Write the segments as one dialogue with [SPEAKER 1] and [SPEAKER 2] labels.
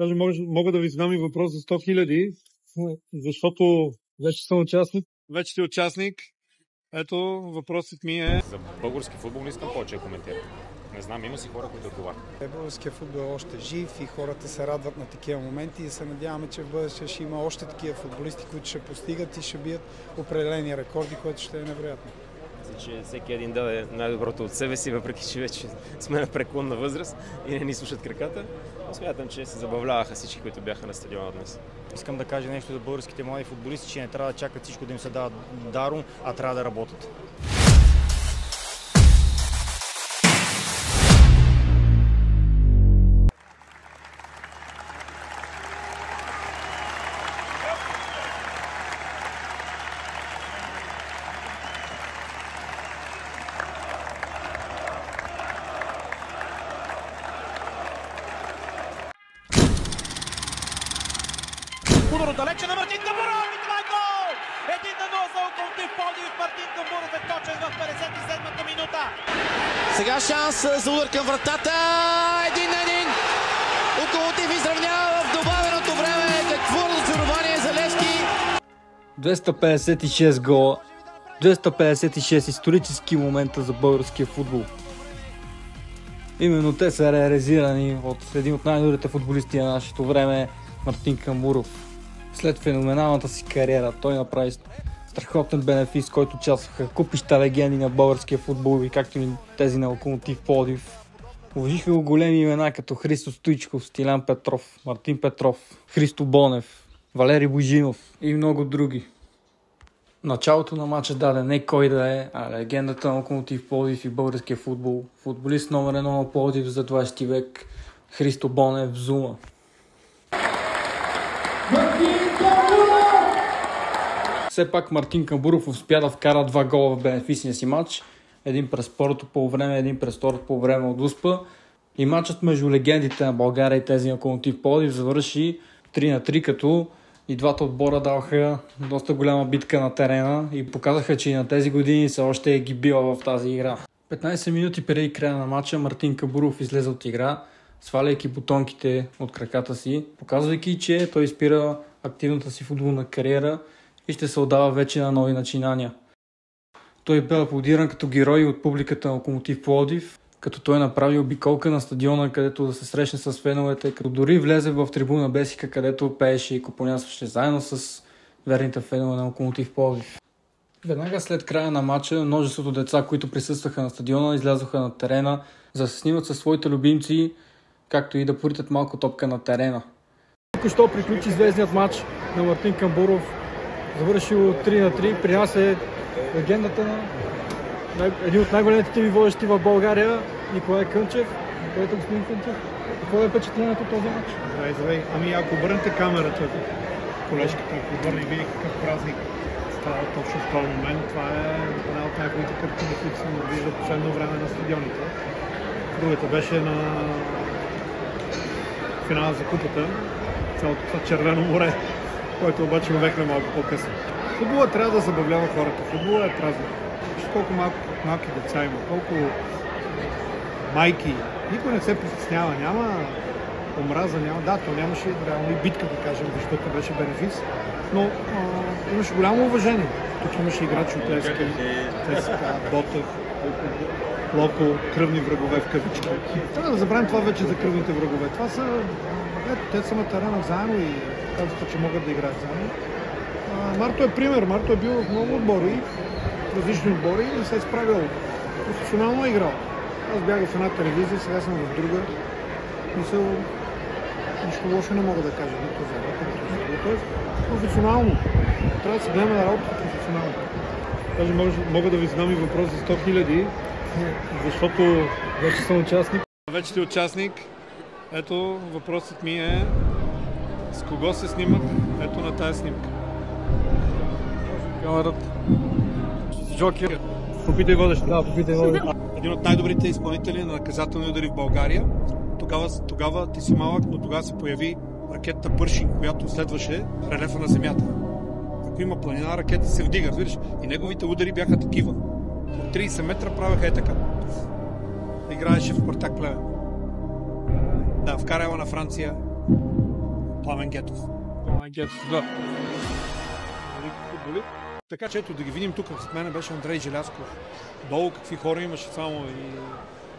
[SPEAKER 1] Даже мога да ви задам и въпрос за 100 хиляди, защото вече съм участник. Вече сте участник. Ето, въпросът ми е...
[SPEAKER 2] За български футбол не искам повече да коментирам. Не знам, има си хора, които отговарят.
[SPEAKER 3] Българският футбол е още жив и хората се радват на такива моменти и се надяваме, че в бъдеще ще има още такива футболисти, които ще постигат и ще бият определени рекорди, което ще е невероятно.
[SPEAKER 2] Мисля, че всеки един даде най-доброто от себе си, въпреки че вече сме на преклонна възраст и не ни слушат краката. Но смятам, че се забавляваха всички, които бяха на стадиона днес.
[SPEAKER 4] Искам да кажа нещо за българските млади футболисти, че не трябва да чакат всичко да им се дава даром, а трябва да работят.
[SPEAKER 5] Удар далече на Мартин Тамбуров и това е гол! 1-0 за Локомотив Пловдив. Мартин Тамбуров е точен в 57-та минута.
[SPEAKER 6] Сега шанс за удар към вратата. 1-1. Локомотив изравнява в добавеното време. Какво разочарование за Левски.
[SPEAKER 7] 256 гола. 256 исторически момента за българския футбол. Именно те са реализирани от един от най-добрите футболисти на нашето време, Мартин Тамбуров. След феноменалната си кариера той направи страхотен бенефис, който участваха купища легенди на българския футбол и както и тези на Локомотив Пловдив. Уважиха го големи имена като Христо Стоичков, Стилян Петров, Мартин Петров, Христо Бонев, Валери Божинов и много други. Началото на матча даде не кой да е, а легендата на Локомотив Пловдив и българския футбол. Футболист номер 1 на Пловдив за 20 век Христо Бонев Зума. Все пак Мартин Тамбуров успя да вкара 2 гола в бенефисния си матч. Един през първото полувреме, един през второто полувреме от Успа. И матчът между легендите на България и тези на Локомотив Пловдив завърши 3-3, като и двата отбора даваха доста голяма битка на терена и показаха, че и на тези години се още е ги била в тази игра. 15 минути преди края на матча Мартин Тамбуров излезе от игра, сваляйки бутонките от краката си, показвайки, че той спира активната си футболна кариера и ще се отдава вече на нови начинания. Той бе аплодиран като герой от публиката на Локомотив Пловдив, като той направи обиколка на стадиона, където да се срещне с феновете, като дори влезе в трибуна Бесика, където пееше и купонясваше заедно с верните фенове на Локомотив Пловдив. Веднага след края на матча, множеството деца, които присъстваха на стадиона, излязоха на терена, за да се снимат със своите любимци, както и да поритат малко топка на терена.
[SPEAKER 1] Току-що приключи звездният матч на Мартин Тамбуров, завършил 3-3. При нас е легендата на един от най-големите тими водещи в България, Николай Кънчев. Където господин Кънчев, какво е впечатлението от този матч?
[SPEAKER 8] Здравей. Ами ако обърнете камерата, колежката, ако обърне и види какъв празник става точно в този момент, това е една от най-хубавите картини, които съм виждал последно време на стадионите. Другата беше на финала за купата, цялото това червено море, който обаче увекна малко по-късно. Футболът трябва да забавлява хората, футболът е празник. Колко малки деца има, колко майки, никой не се притеснява, няма омраза, няма. Да, то нямаше реално и битка, да кажем, защото беше бенефис, но имаше голямо уважение. Тук имаше играчи от Левски, ЦСКА, Ботев, Локо, кръвни врагове в кавички. Трябва да забравим това вече за кръвните врагове. Това са, те са на терена заедно и казват, че могат да играят заедно. Марто е пример, Марто е бил в много отбори, различни отбори и не се е справил. Професионално е играл. Аз бях в една телевизия, сега съм в друга. Мисъл, нищо лошо не мога да кажа. Нито за работа, нито професионално. Трябва да се гледаме на работа професионално.
[SPEAKER 1] Даже мога да ви задам и въпрос за 100 хиляди, защото вече съм участник. Вече сте участник. Ето, въпросът ми е с кого се снимат? Ето на тази снимка. Камерата. Джокер. Попитай водещ. Да, попитай водещ. Един от най-добрите изпълнители на наказателни удари в България. Тогава ти си малък, но тогава се появи ракетата Пършин, която следваше релефа на земята. Ако има планина, ракета се вдига, виждаш. И неговите удари бяха такива. От 30 метра правеха е така. Играеше в Спартак Плевен. Да, вкара на Франция. Пламен Гетов.
[SPEAKER 7] Да.
[SPEAKER 1] Велик футболист. Така че ето да ги видим тук. С мен беше Андрей Желязков. Долу какви хора имаше само и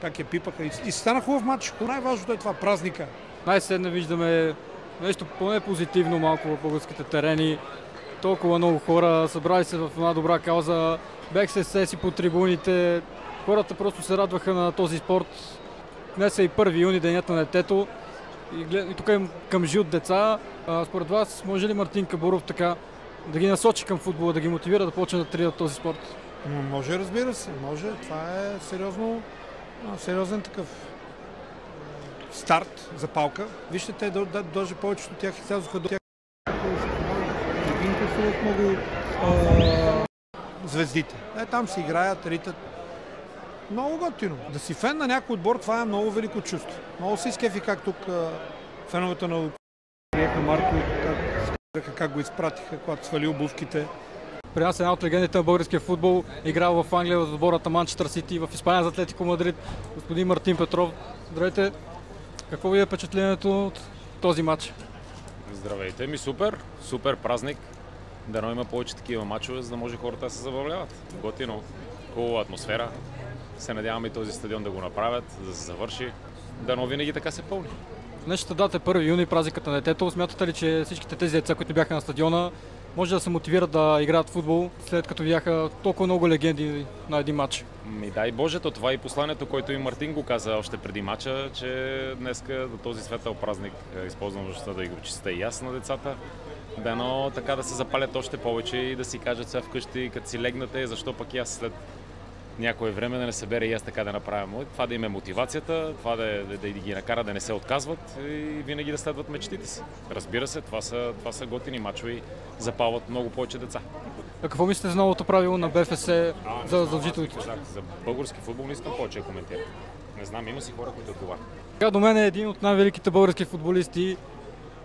[SPEAKER 1] как я пипаха. И стана хубав матч. Най-важното е това празника.
[SPEAKER 7] Най-сетне виждаме нещо поне позитивно малко в българските терени. Толкова много хора събрали се в една добра кауза. Бех се сеси по трибуните. Хората просто се радваха на този спорт. Днес е и 1 юни, денят на детето. И тук е към жил деца. Според вас, може ли Мартин Камбуров така да ги насочи към футбола, да ги мотивира да почнат да тренират този спорт?
[SPEAKER 1] Може, разбира се. Може. Това е сериозен такъв старт за палка. Вижте, те даже повечето от тях излязоха до тях. Интересуват много звездите. Там се играят, ритат. Много готино. Да си фен на някой отбор, това е много велико чувство. Много се изкефи как тук феновете на приеха Марко, как го изпратиха, когато свали обувките.
[SPEAKER 7] При нас е една от легендите на българския футбол, играл в Англия в отбората Манчестър Сити, в Испания за Атлетико Мадрид, господин Мартин Петров. Здравейте! Какво ви е впечатлението от този матч?
[SPEAKER 9] Здравейте, супер празник. Дано има повече такива матчове, за да може хората да се забавляват. Готино, хубава атмосфера. Се надяваме и този стадион да го направят, да се завърши. Дано винаги така се пълни.
[SPEAKER 7] Днешната дата е 1 юни, празникът на детето. Смятате ли, че всичките тези деца, които бяха на стадиона, може да се мотивират да играят футбол, след като видяха толкова много легенди на един матч?
[SPEAKER 9] Дай Боже, това е и посланието, което и Мартин го каза още преди матча, че днеска до този светъл празник използвам възможността да го честитя и аз на децата. Дано така да се запалят още повече и да си кажат сега вкъщи, като си легнате, защо пък и аз след някое време да не събере и аз така да направя. Това да им е мотивацията, това да ги накара да не се отказват и винаги да следват мечтите си. Разбира се, това са готини мачове и запалват много повече деца.
[SPEAKER 7] А какво мислите за новото правило на БФС за задължителните?
[SPEAKER 9] За български футбол не искам повече да коментирам. Не знам, има си хора, които отговарят.
[SPEAKER 7] Сега до мен е един от най-великите български футболисти,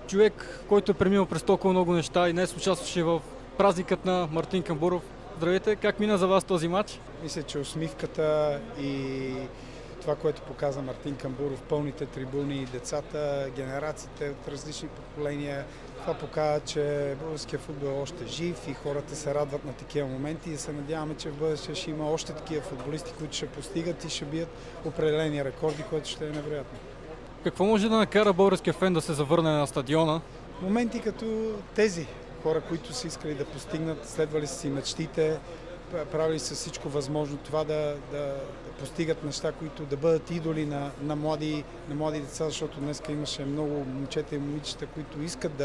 [SPEAKER 7] човек, който е преминал през толкова много неща и днес участваше в празникът на Мартин Камбуров. Здравейте, как мина за вас този матч?
[SPEAKER 3] Мисля, че усмивката и това, което показа Мартин Камбуров, пълните трибуни, децата, генерациите от различни поколения, това показва, че българския футбол е още жив и хората се радват на такива моменти и се надяваме, че в бъдеще ще има още такива футболисти, които ще постигат и ще бият определени рекорди, което ще е невероятно.
[SPEAKER 7] Какво може да накара българския фен да се завърне на стадиона?
[SPEAKER 3] Моменти като тези. Хора, които са искали да постигнат, следвали си мечтите, правили са всичко възможно това да постигат неща, които да бъдат идоли на млади деца, защото днес имаше много момчета и момичета, които искат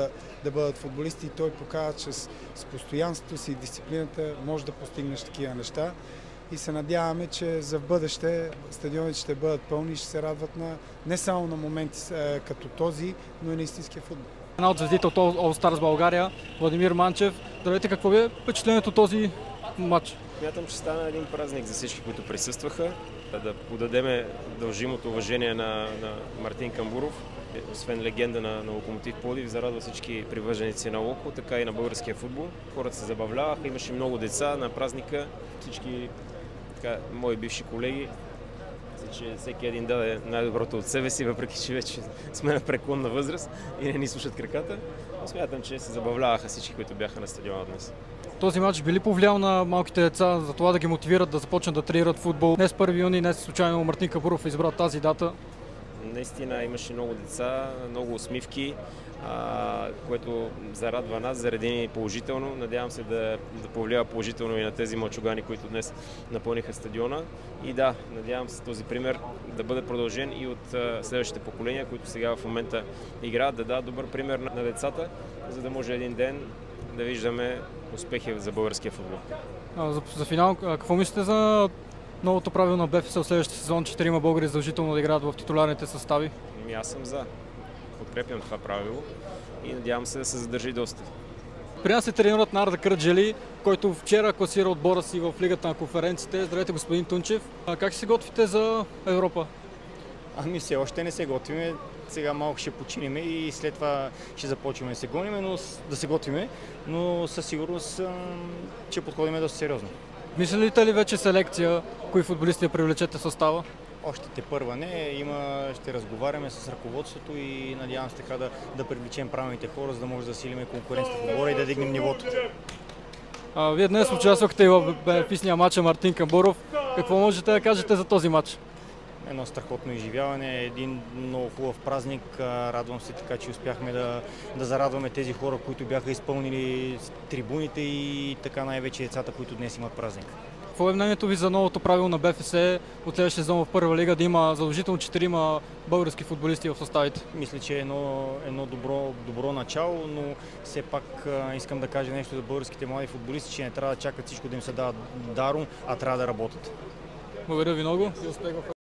[SPEAKER 3] да бъдат футболисти и той показва, че с постоянството си и дисциплината може да постигнеш такива неща. И се надяваме, че за в бъдеще стадионите ще бъдат пълни и ще се радват не само на моменти като този, но и на истинския футбол.
[SPEAKER 7] Една от звездите от All Stars България, Владимир Манчев. Здравейте, какво ви е впечатлението от този матч?
[SPEAKER 2] Смятам, че стана един празник за всички, които присъстваха. Да подадем дължимото уважение на Мартин Камбуров, освен легенда на Локомотив Пловдив, зарадва всички привърженици на Локо, така и на българския футбол. Хората се забавляваха, имаше много деца на празника, всички мои бивши колеги. Че всеки един даде най-доброто от себе си, въпреки че вече сме на преклонна възраст и не ни слушат краката. Но смятам, че се забавляваха всички, които бяха на стадиона днес.
[SPEAKER 7] Този матч би ли повлиял на малките деца за това да ги мотивират да започнат да тренират футбол? Днес 1 юни, днес случайно Мартин Камбуров избра тази дата.
[SPEAKER 2] Наистина имаше много деца, много усмивки, което зарадва нас, заради ни положително. Надявам се да повлиява положително и на тези мълчугани, които днес напълниха стадиона. И да, надявам се този пример да бъде продължен и от следващите поколения, които сега в момента играят, да дадат добър пример на децата, за да може един ден да виждаме успехи за българския футбол.
[SPEAKER 7] За финал, какво мислите за новото правило на БФС в следващия сезон, 4 българи задължително да играят в титулярните състави?
[SPEAKER 2] Аз съм за. Подкрепям това правило и надявам се да се задържи доста.
[SPEAKER 7] При нас е тренерът на Арда Кърджали, който вчера класира отбора си в Лигата на конференциите. Здравейте, господин Тунчев. Как се готвите за Европа?
[SPEAKER 4] Ами все още не се готвиме. Сега малко ще починим и след това ще започваме да се гоним, да се готвиме, но със сигурност ще подходим доста сериозно.
[SPEAKER 7] Мислите ли вече селекция, кои футболисти да привлечете в състава?
[SPEAKER 4] Още тепърва не, ще разговаряме с ръководството и надявам се така да привлечем правилните хора, за да може да засилим конкуренцията в отбора и да дигнем нивото.
[SPEAKER 7] Вие днес участвахте и в бенефисния матч Мартин Камбуров. Какво можете да кажете за този матч?
[SPEAKER 4] Едно страхотно изживяване, един много хубав празник. Радвам се така, че успяхме да зарадваме тези хора, които бяха изпълнили трибуните и така най-вече децата, които днес имат празник.
[SPEAKER 7] Какво е мнението ви за новото правило на БФС от следващия сезон в първа лига да има задължително 4 български футболисти в съставите?
[SPEAKER 4] Мисля, че е едно добро начало, но все пак искам да кажа нещо за българските млади футболисти, че не трябва да чакат всичко да им се дава даром, а трябва да работят.
[SPEAKER 7] Благодаря ви много и успех в